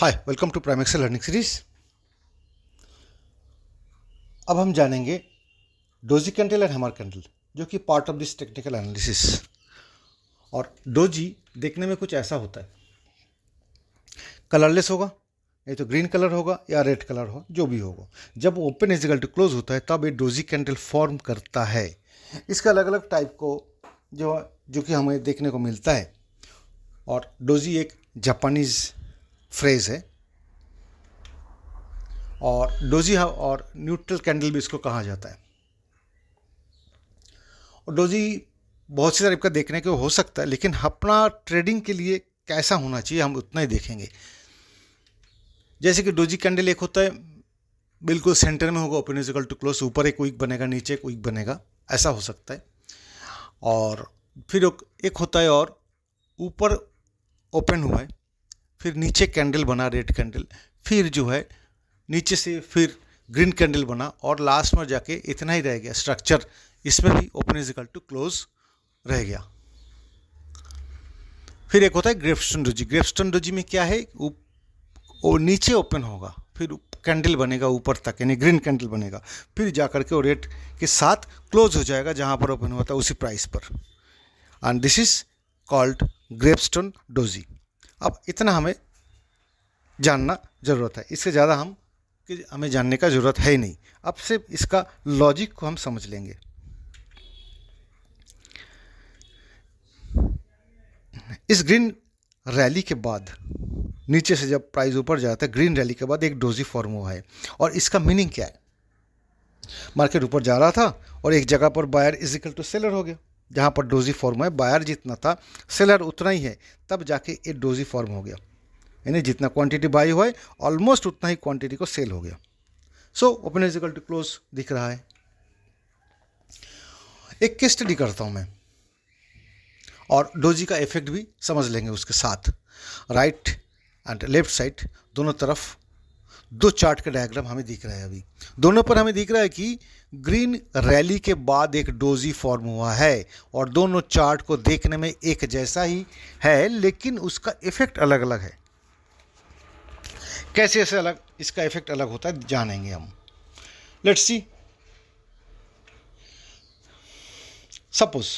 Hi, welcome to Prime Excel learning series. अब हम जानेंगे डोजी कैंडल और हैमर कैंडल, जो कि part of this technical analysis. और डोजी देखने में कुछ ऐसा होता है, कलरलेस होगा, नहीं तो ग्रीन कलर होगा या रेड कलर हो, जो भी होगा। जब open is equal to close होता है तब ये डोजी कैंडल फॉर्म करता है। इसका अलग अलग टाइप को जो कि हमें देखने को मिलता है। और डोजी एक जापानीज फ्रेज है, और डोजी और न्यूट्रल कैंडल भी इसको कहा जाता है। और डोजी बहुत सी टाइप का देखने को हो सकता है, लेकिन अपना ट्रेडिंग के लिए कैसा होना चाहिए हम उतना ही देखेंगे। जैसे कि डोजी कैंडल एक होता है, बिल्कुल सेंटर में होगा, open is equal to close, ऊपर एक वीक बनेगा, नीचे एक वीक बनेगा, ऐसा हो सकता है। और फिर एक होता है और ऊपर ओपन हुआ है, फिर नीचे कैंडल बना रेड कैंडल, फिर जो है नीचे से फिर ग्रीन कैंडल बना, और लास्ट में जाके इतना ही रह गया स्ट्रक्चर। इसमें भी open is equal to close रह गया। फिर एक होता है ग्रेवस्टोन डोजी। ग्रेवस्टोन डोजी में क्या है, वो नीचे ओपन होगा, फिर कैंडल बनेगा ऊपर तक, यानी ग्रीन कैंडल बनेगा, फिर जाकर के वो रेड के साथ क्लोज हो जाएगा जहां पर ओपन हुआ था उसी प्राइस पर। And this is called gravestone doji. अब इतना हमें जानना ज़रूरत है, इससे ज़्यादा हमें जानने का ज़रूरत है ही नहीं। अब सिर्फ इसका लॉजिक को हम समझ लेंगे। इस ग्रीन रैली के बाद, नीचे से जब प्राइस ऊपर जाता है, ग्रीन रैली के बाद एक डोजी फॉर्म हुआ है। और इसका मीनिंग क्या है, मार्केट ऊपर जा रहा था और एक जगह पर buyer is equal to seller हो गया। जहां पर डोजी फॉर्म है, बायर जितना था सेलर उतना ही है, तब जाके एक डोजी फॉर्म हो गया। यानी जितना क्वांटिटी बाई हुआ है ऑलमोस्ट उतना ही क्वांटिटी को सेल हो गया। So open is equal to close दिख रहा है। एक केस स्टडी करता हूं मैं, और डोजी का इफेक्ट भी समझ लेंगे उसके साथ। राइट एंड लेफ्ट साइड दोनों तरफ दो चार्ट का डायग्राम हमें दिख रहा है। अभी दोनों पर हमें दिख रहा है कि ग्रीन रैली के बाद एक डोजी फॉर्म हुआ है, और दोनों चार्ट को देखने में एक जैसा ही है, लेकिन उसका इफेक्ट अलग अलग है। कैसे ऐसे अलग इसका इफेक्ट अलग होता है जानेंगे हम। Let's see. Suppose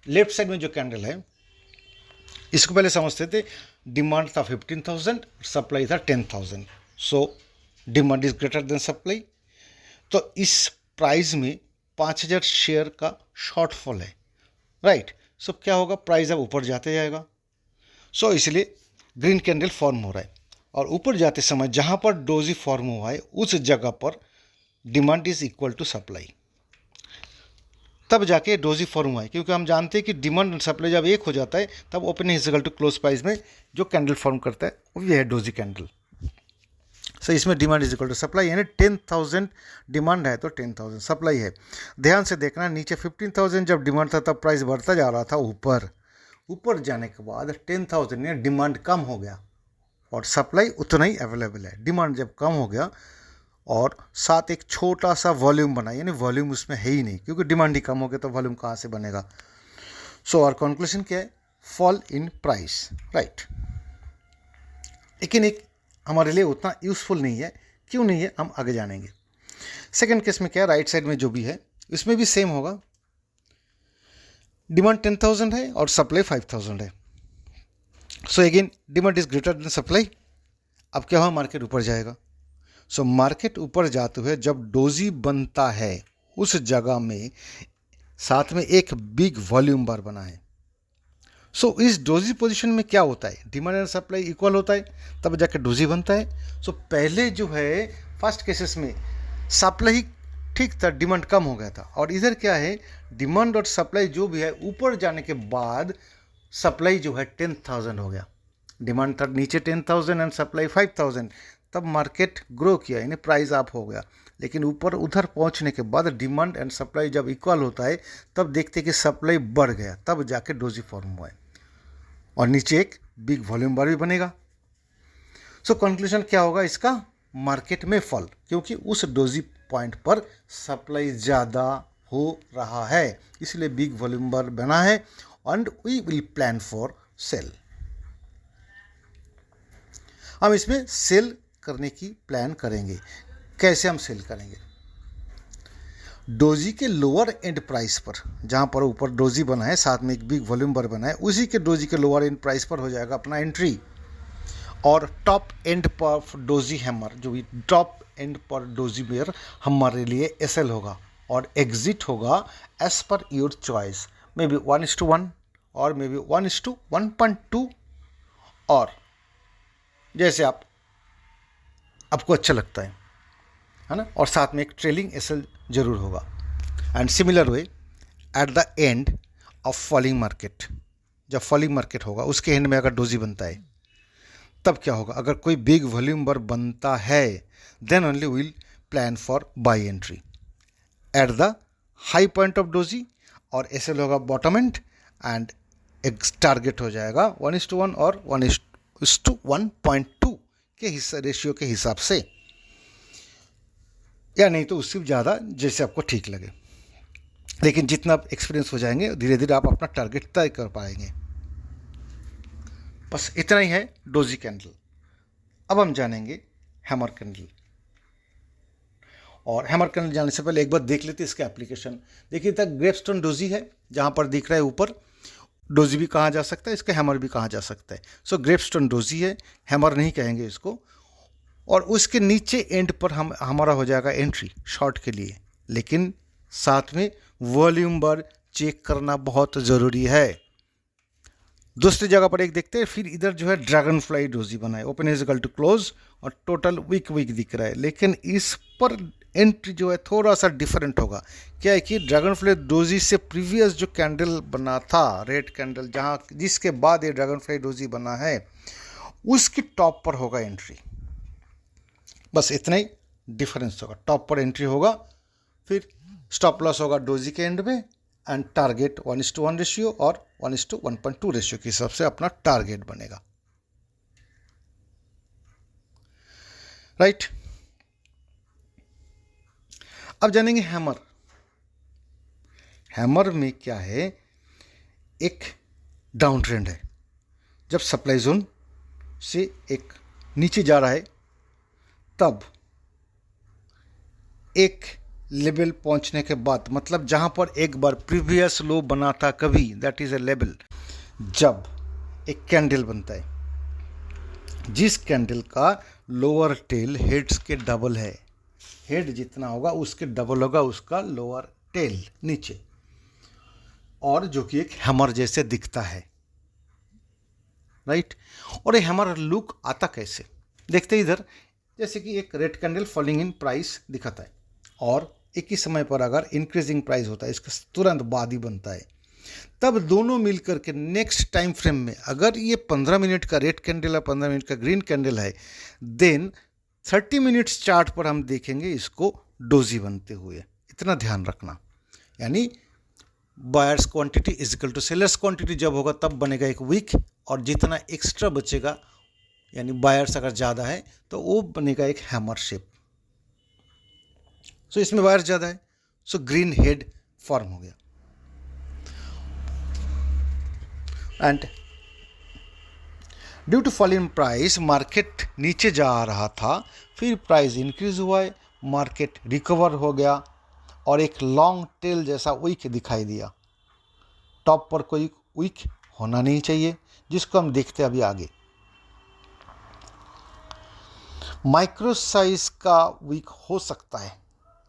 left side में जो कैंडल है, इसको पहले समझते थे। डिमांड था 15,000, सप्लाई था 10,000। So demand is greater than supply. तो इस प्राइस में 5,000 शेयर का शॉर्टफॉल है, राइट। सो क्या होगा, प्राइस अब ऊपर जाते जाएगा। सो इसलिए ग्रीन कैंडल फॉर्म हो रहा है, और ऊपर जाते समय जहां पर डोजी फॉर्म हुआ है उस जगह पर demand is equal to supply, तब जाके डोजी फॉर्म हुआ है। क्योंकि हम जानते हैं कि डिमांड और सप्लाई जब एक हो जाता है तब open is equal to close price में जो कैंडल फॉर्म करता है वो ये है डोजी कैंडल। सो इसमें demand is equal to supply, यानी 10,000 डिमांड है तो 10,000 सप्लाई है। ध्यान से देखना, नीचे 15,000 जब डिमांड था तब प्राइस बढ़ता जा रहा था ऊपर। ऊपर जाने के बाद 10,000 यानी डिमांड कम हो गया और सप्लाई उतना ही अवेलेबल है। डिमांड जब कम हो गया और साथ एक छोटा सा वॉल्यूम बना, यानी वॉल्यूम उसमें है ही नहीं, क्योंकि डिमांड ही कम हो गया तो वॉल्यूम कहाँ से बनेगा। सो और कंक्लूजन क्या है, फॉल इन प्राइस, राइट। लेकिन एक हमारे लिए उतना यूजफुल नहीं है। क्यों नहीं है हम आगे जानेंगे। सेकेंड केस में क्या है, राइट साइड में जो भी है इसमें भी सेम होगा। डिमांड 10,000 है और सप्लाई 5,000 है। So again demand is greater than supply. अब क्या हुआ, मार्केट ऊपर जाएगा। सो मार्केट ऊपर जाते हुए जब डोजी बनता है उस जगह में साथ में एक बिग वॉल्यूम बार बना है। सो इस डोजी पोजीशन में क्या होता है, डिमांड एंड सप्लाई इक्वल होता है, तब जाकर डोजी बनता है। सो पहले जो है फर्स्ट केसेस में सप्लाई ठीक था, डिमांड कम हो गया था, और इधर क्या है, डिमांड और सप्लाई जो भी है ऊपर जाने के बाद सप्लाई जो है 10,000 हो गया। डिमांड था नीचे 10,000 एंड सप्लाई 5,000, तब मार्केट ग्रो किया, यानी प्राइस अप हो गया। लेकिन ऊपर उधर पहुंचने के बाद डिमांड एंड सप्लाई जब इक्वल होता है तब देखते कि सप्लाई बढ़ गया, तब जाके डोजी फॉर्म हुआ है, और नीचे एक बिग वॉल्यूम बार भी बनेगा। सो कंक्लूजन क्या होगा इसका, मार्केट में फॉल, क्योंकि उस डोजी पॉइंट पर सप्लाई ज़्यादा हो रहा है, इसलिए बिग वॉल्यूम बार बना है, and we will plan for sell. हम इसमें सेल करने की प्लान करेंगे। कैसे हम सेल करेंगे? डोजी के लोअर एंड प्राइस पर, जहाँ पर ऊपर डोजी बना है साथ में एक बिग वॉल्यूम बार बना है, उसी के डोजी के लोअर एंड प्राइस पर हो जाएगा अपना एंट्री। और टॉप एंड पर डोजी हैमर, जो भी टॉप एंड पर डोजी बेयर हमारे लिए एसएल होगा, और एग्जिट होगा as per your choice, may be 1:1 और मे बी 1:1.2, और जैसे आपको अच्छा लगता है ना। और साथ में एक ट्रेलिंग एसएल जरूर होगा। And similar way at the end of falling market, जब फॉलिंग मार्केट होगा उसके एंड में अगर डोजी बनता है तब क्या होगा? अगर कोई बिग वॉल्यूम बार बनता है then only will plan for buy entry at the high point of doji, और एसएल होगा बॉटम एंड एक टारगेट हो जाएगा 1:1 और 1:1.2 के रेशियो के हिसाब से, या नहीं तो उससे ज़्यादा, जैसे आपको ठीक लगे। लेकिन जितना आप एक्सपीरियंस हो जाएंगे धीरे धीरे आप अपना टारगेट तय कर पाएंगे। बस इतना ही है डोजी कैंडल। अब हम जानेंगे हैमर कैंडल। और हैमर कैंडल जाने से पहले एक बार देख लेते हैं इसका एप्लीकेशन। देखिए तक ग्रेपस्टोन डोजी है, जहाँ पर दिख रहा है ऊपर, डोजी भी कहा जा सकता है, इसका हैमर भी कहा जा सकता है। सो ग्रेपस्टोन डोजी है, हैमर नहीं कहेंगे इसको। और उसके नीचे एंड पर हमारा हो जाएगा एंट्री शॉर्ट के लिए, लेकिन साथ में वॉल्यूम बार चेक करना बहुत ज़रूरी है। दूसरी जगह पर एक देखते हैं, फिर इधर जो है ड्रैगन फ्लाई डोजी बना है, open is equal to close, और टोटल वीक दिख रहा है। लेकिन इस पर एंट्री जो है थोड़ा सा डिफरेंट होगा। क्या है कि ड्रैगन फ्लाई डोजी से प्रीवियस जो कैंडल बना था, रेड कैंडल, जहाँ जिसके बाद ये ड्रैगन फ्लाई डोजी बना है, उसकी टॉप पर होगा एंट्री। बस इतना ही डिफरेंस होगा, टॉप पर एंट्री होगा, फिर स्टॉप लॉस होगा डोजी के एंड में, एंड टारगेट 1:1 रेशियो और 1:1.2 रेशियो के हिसाब से अपना टारगेट बनेगा। राइट। अब जानेंगे हैमर। हैमर में क्या है, एक डाउन ट्रेंड है। जब सप्लाई जोन से एक नीचे जा रहा है तब एक लेवल पहुंचने के बाद, मतलब जहां पर एक बार प्रीवियस लो बना था कभी, दैट इज ए लेवल। जब एक कैंडल बनता है जिस कैंडल का लोअर टेल हेड्स के डबल है, हेड जितना होगा उसके डबल होगा उसका लोअर टेल नीचे, और जो कि एक हैमर जैसे दिखता है। राइट। और ये हैमर लुक आता कैसे, देखते इधर, जैसे कि एक red candle falling in price दिखाता है, और एक ही समय पर अगर इंक्रीजिंग प्राइस होता है, इसके तुरंत बाद ही बनता है, तब दोनों मिलकर के नेक्स्ट टाइम फ्रेम में, अगर ये 15 मिनट का रेड कैंडल है, 15 मिनट का ग्रीन कैंडल है, देन 30 मिनट्स चार्ट पर हम देखेंगे इसको डोजी बनते हुए। इतना ध्यान रखना, यानी buyers quantity is equal to sellers quantity जब होगा तब बनेगा एक वीक, और जितना एक्स्ट्रा बचेगा, यानी बायर्स अगर ज़्यादा है तो वो बनेगा एक हैमर शेप। सो इसमें बायर्स ज़्यादा है, सो ग्रीन हेड फॉर्म हो गया। And due to fall in price, market नीचे जा रहा था, फिर प्राइस इंक्रीज हुआ है, मार्केट रिकवर हो गया, और एक लॉन्ग टेल जैसा वीक दिखाई दिया। टॉप पर कोई वीक होना नहीं चाहिए, जिसको हम देखते हैं अभी आगे। माइक्रो साइज का वीक हो सकता है,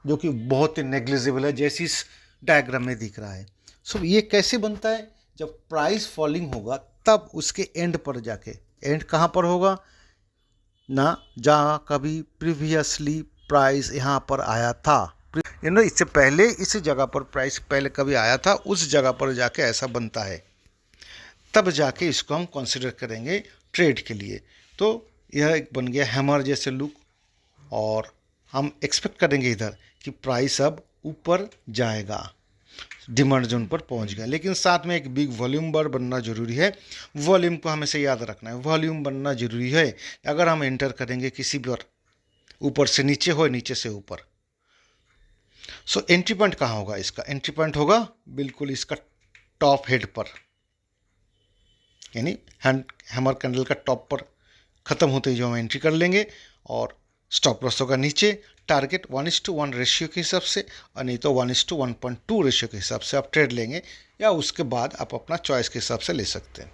जो कि बहुत ही नेग्लिजिबल है, जैसे इस डायग्राम में दिख रहा है। सो ये कैसे बनता है, जब प्राइस फॉलिंग होगा तब उसके एंड पर जाके, एंड कहाँ पर होगा ना, जहाँ कभी प्रीवियसली प्राइस यहाँ पर आया था, इससे पहले इस जगह पर प्राइस पहले कभी आया था, उस जगह पर जाके ऐसा बनता है, तब जाके इसको हम कंसिडर करेंगे ट्रेड के लिए। तो यह एक बन गया हैमर जैसे लुक, और हम एक्सपेक्ट करेंगे इधर कि प्राइस अब ऊपर जाएगा, डिमांड जोन पर पहुंच गया। लेकिन साथ में एक बिग वॉल्यूम बार बनना जरूरी है। वॉल्यूम को हमेशा याद रखना है, वॉल्यूम बनना जरूरी है। अगर हम एंटर करेंगे किसी पर, ऊपर से नीचे हो, नीचे से ऊपर, सो एंट्री पॉइंट कहाँ होगा इसका? एंट्री पॉइंट होगा बिल्कुल इसका टॉप हेड पर, यानी हैमर कैंडल का टॉप पर ख़त्म होते ही जो हम एंट्री कर लेंगे, और स्टॉप लॉस होगा नीचे। टारगेट 1:1 रेशियो के हिसाब से, और नहीं तो 1:1.2 रेशियो के हिसाब से आप ट्रेड लेंगे, या उसके बाद आप अपना चॉइस के हिसाब से ले सकते हैं।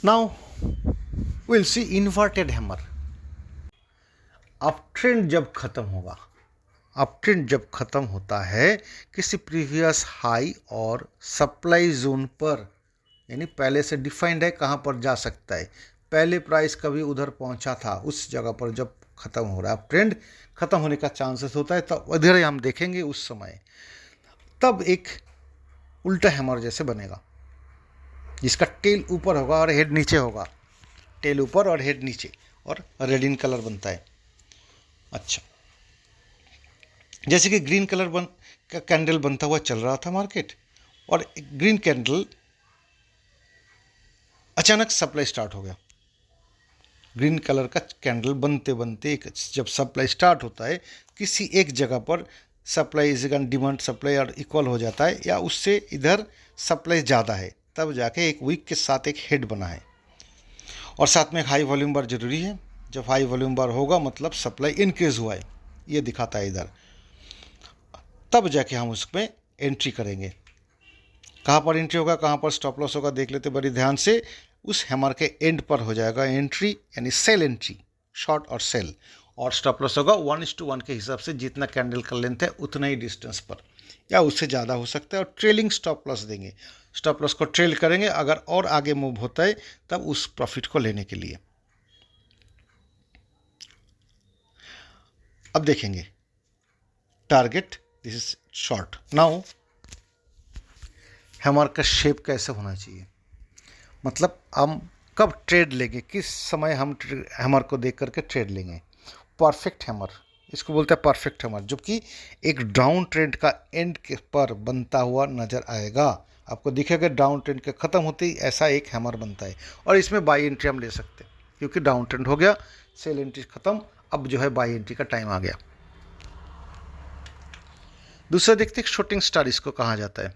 Now will see inverted hammer. Up trend जब खत्म होगा, अप ट्रेंड जब खत्म होता है किसी प्रीवियस हाई और सप्लाई जोन पर, यानी पहले से डिफाइंड है कहाँ पर जा सकता है, पहले प्राइस कभी उधर पहुंचा था, उस जगह पर जब खत्म हो रहा है, अप ट्रेंड खत्म होने का चांसेस होता है, तब इधर हम देखेंगे उस समय, तब एक उल्टा हैमर जैसे बनेगा, जिसका टेल ऊपर होगा और हेड नीचे होगा, टेल ऊपर और हेड नीचे, और रेड इन कलर बनता है। अच्छा, जैसे कि ग्रीन कलर का कैंडल बनता हुआ चल रहा था मार्केट, और ग्रीन कैंडल अचानक सप्लाई स्टार्ट हो गया। ग्रीन कलर का कैंडल बनते बनते जब सप्लाई स्टार्ट होता है, किसी एक जगह पर सप्लाई डिमांड सप्लाई और इक्वल हो जाता है, या उससे इधर सप्लाई ज़्यादा है, तब जाके एक वीक के साथ एक हेड बना है, और साथ में एक हाई वॉल्यूम बार जरूरी है। जब हाई वॉल्यूम बार होगा मतलब सप्लाई इनक्रीज हुआ है, ये दिखाता है इधर, तब जाके हम उसमें एंट्री करेंगे। कहाँ पर एंट्री होगा, कहाँ पर स्टॉप लॉस होगा, देख लेते बड़ी ध्यान से। उस हैमर के एंड पर हो जाएगा एंट्री, यानी सेल एंट्री, शॉर्ट और सेल, और स्टॉप लॉस होगा 1:1 के हिसाब से, जितना कैंडल का लेंथ है उतना ही डिस्टेंस पर, या उससे ज़्यादा हो सकता है, और ट्रेलिंग स्टॉप लॉस देंगे, स्टॉप लॉस को ट्रेल करेंगे, अगर और आगे मूव होता है तब उस प्रॉफिट को लेने के लिए। अब देखेंगे target, this is short. Now hammer का शेप कैसे होना चाहिए, मतलब हम कब ट्रेड लेंगे, किस समय हम हैमर को देख करके ट्रेड लेंगे। परफेक्ट हैमर, इसको बोलते हैं परफेक्ट हैमर, जो कि एक डाउन ट्रेंड का एंड के पर बनता हुआ नजर आएगा। आपको दिखेगा डाउन ट्रेंड के ख़त्म होते ही ऐसा एक हैमर बनता है, और इसमें बाई एंट्री हम ले सकते हैं, क्योंकि डाउन ट्रेंड हो गया, सेल एंट्री ख़त्म, अब जो है बाई एंट्री का टाइम आ गया। दूसरा देखते हैं शूटिंग स्टार, इसको कहा जाता है।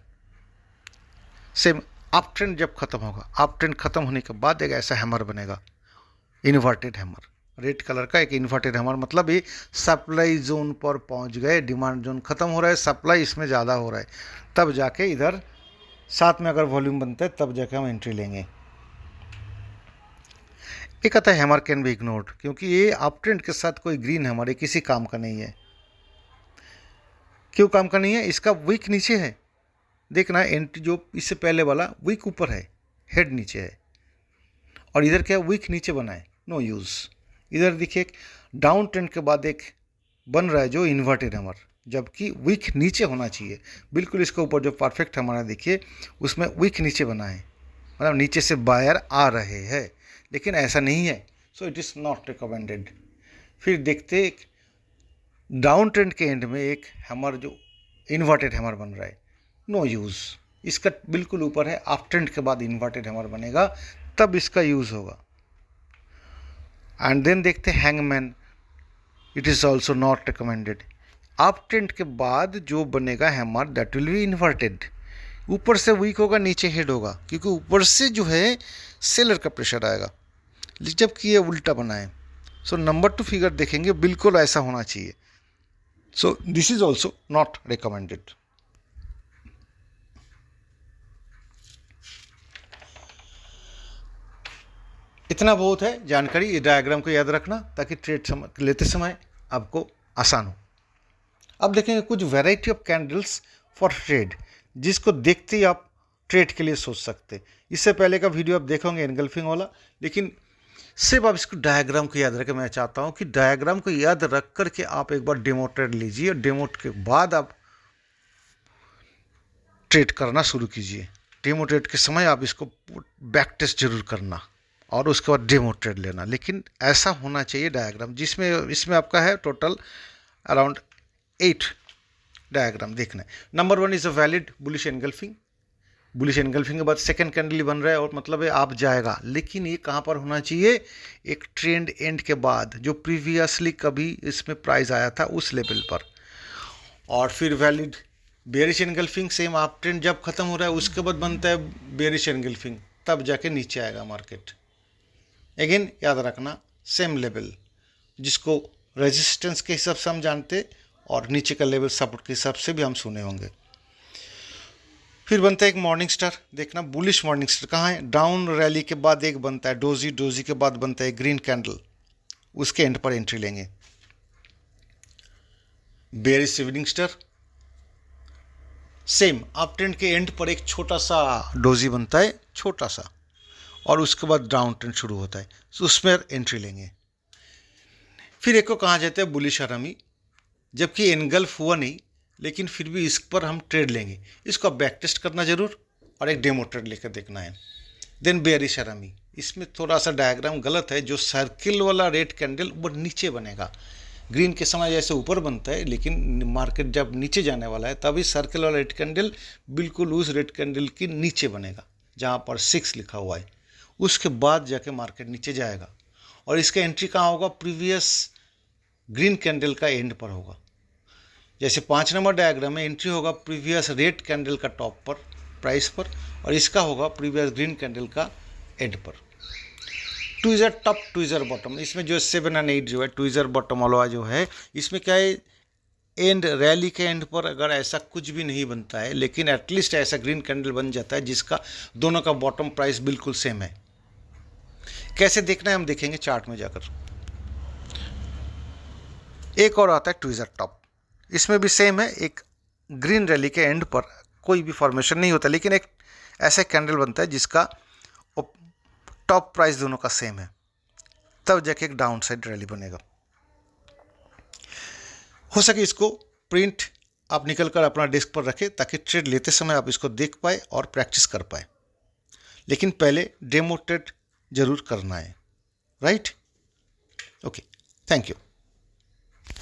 सेम अप ट्रेंड जब खत्म होगा, अप ट्रेंड खत्म होने के बाद एक ऐसा हैमर बनेगा, इन्वर्टेड हैमर, रेड कलर का एक इन्वर्टेड हैमर, मतलब ये सप्लाई जोन पर पहुंच गए, डिमांड जोन खत्म हो रहा है, सप्लाई इसमें ज़्यादा हो रहा है, तब जाके इधर साथ में अगर वॉल्यूम बनता है तब जाके हम एंट्री लेंगे। एक आता है हैमर कैन बी इग्नोर्ड, क्योंकि ये अप ट्रेंड के साथ कोई ग्रीन हैमर है किसी काम का नहीं है। क्यों काम का नहीं है, इसका विक नीचे है, देखना एंट्री जो इससे पहले वाला विक ऊपर है, हेड नीचे है, और इधर क्या विक नीचे बना है, नो यूज़। इधर देखिए डाउन ट्रेंड के बाद एक बन रहा है जो इन्वर्टेड हैमर, जबकि विक नीचे होना चाहिए, बिल्कुल इसके ऊपर जो परफेक्ट हमारा देखिए उसमें विक नीचे बना है, मतलब नीचे से बायर आ रहे हैं, लेकिन ऐसा नहीं है, so it is not recommended. फिर देखते डाउन ट्रेंड के एंड में एक हैमर जो इन्वर्टेड हैमर बन रहा है, नो यूज़, इसका बिल्कुल ऊपर है, अप ट्रेंड के बाद इन्वर्टेड हैमर बनेगा तब इसका यूज़ होगा। एंड देन देखते hangman, it is also not recommended. Up trend के बाद जो बनेगा hammer that will be inverted, ऊपर से वीक होगा, नीचे हेड होगा, क्योंकि ऊपर से जो है सेलर का प्रेशर आएगा, जबकि ये उल्टा बना है। सो नंबर 2 फिगर देखेंगे, बिल्कुल ऐसा होना चाहिए, so this is also not recommended. इतना बहुत है जानकारी, इस डायग्राम को याद रखना ताकि ट्रेड लेते समय आपको आसान हो। अब देखेंगे कुछ variety of candles for trade, जिसको देखते ही आप ट्रेड के लिए सोच सकते। इससे पहले का वीडियो आप देखोगे एनगल्फिंग वाला, लेकिन सिर्फ आप इसको डायग्राम को याद रखें। मैं चाहता हूँ कि डायग्राम को याद रख करके आप एक बार डेमो ट्रेड लीजिए, और डेमो के बाद आप ट्रेड करना शुरू कीजिए। डेमो ट्रेड के समय आप इसको बैक टेस्ट जरूर करना, और उसके बाद डेमो ट्रेड लेना, लेकिन ऐसा होना चाहिए डायग्राम, जिसमें इसमें आपका है टोटल अराउंड 8 डायग्राम देखना है। Number 1 is a valid bullish engulfing, bullish engulfing के बाद सेकंड कैंडल बन रहा है, और मतलब है आप जाएगा, लेकिन ये कहाँ पर होना चाहिए, एक ट्रेंड एंड के बाद, जो प्रीवियसली कभी इसमें प्राइस आया था उस लेवल पर। और फिर वैलिड बेयरिश एनगल्फिंग सेम आप ट्रेंड जब खत्म हो रहा है उसके बाद बनता है बेयरिश एनगल्फिंग, तब जाके नीचे आएगा मार्केट। अगेन याद रखना सेम लेवल जिसको रेजिस्टेंस के हिसाब से हम जानते और नीचे का लेवल सपोर्ट के हिसाब से भी हम सुने होंगे। फिर बनता है एक मॉर्निंग स्टार, देखना बुलिश मॉर्निंग स्टार कहाँ है, डाउन रैली के बाद एक बनता है डोजी, डोजी के बाद बनता है ग्रीन कैंडल, उसके एंड पर एंट्री लेंगे। Bearish evening star same up trend के एंड पर एक छोटा सा डोजी बनता है, छोटा सा, और उसके बाद डाउन ट्रेंड शुरू होता है, तो उसमें एंट्री लेंगे। फिर एक को कहा जाता है बुलिश हरामी, जबकि एनगल्फ हुआ नहीं लेकिन फिर भी इस पर हम ट्रेड लेंगे, इसको आप बैक टेस्ट करना जरूर और एक डेमो ट्रेड लेकर देखना है। देन बेयरिश हरामी, इसमें थोड़ा सा डायग्राम गलत है, जो सर्किल वाला रेड कैंडल ऊपर नीचे बनेगा, ग्रीन के समय जैसे ऊपर बनता है लेकिन मार्केट जब नीचे जाने वाला है तभी सर्किल वाला रेड कैंडल बिल्कुल उस रेड कैंडल के नीचे बनेगा जहाँ पर 6 लिखा हुआ है, उसके बाद जाके मार्केट नीचे जाएगा। और इसका एंट्री कहाँ होगा, प्रीवियस ग्रीन कैंडल का एंड पर होगा। जैसे 5 नंबर डायग्राम में एंट्री होगा प्रीवियस रेड कैंडल का टॉप पर प्राइस पर, और इसका होगा प्रीवियस ग्रीन कैंडल का एंड पर। ट्विज़र टॉप ट्विज़र बॉटम, इसमें जो 7 और 8 जो है ट्विज़र बॉटम वाला जो है, इसमें क्या है एंड रैली के एंड पर अगर ऐसा कुछ भी नहीं बनता है लेकिन एटलीस्ट ऐसा ग्रीन कैंडल बन जाता है जिसका दोनों का बॉटम प्राइस बिल्कुल सेम है। कैसे देखना है हम देखेंगे चार्ट में जाकर। एक और आता है ट्विज़र टॉप, इसमें भी सेम है, एक ग्रीन रैली के एंड पर कोई भी फॉर्मेशन नहीं होता लेकिन एक ऐसा कैंडल बनता है जिसका टॉप प्राइस दोनों का सेम है, तब जाके एक डाउन साइड रैली बनेगा। हो सके इसको प्रिंट आप निकल कर अपना डेस्क पर रखें ताकि ट्रेड लेते समय आप इसको देख पाए और प्रैक्टिस कर पाए, लेकिन पहले डेमो ट्रेड जरूर करना है। Right, okay, thank you.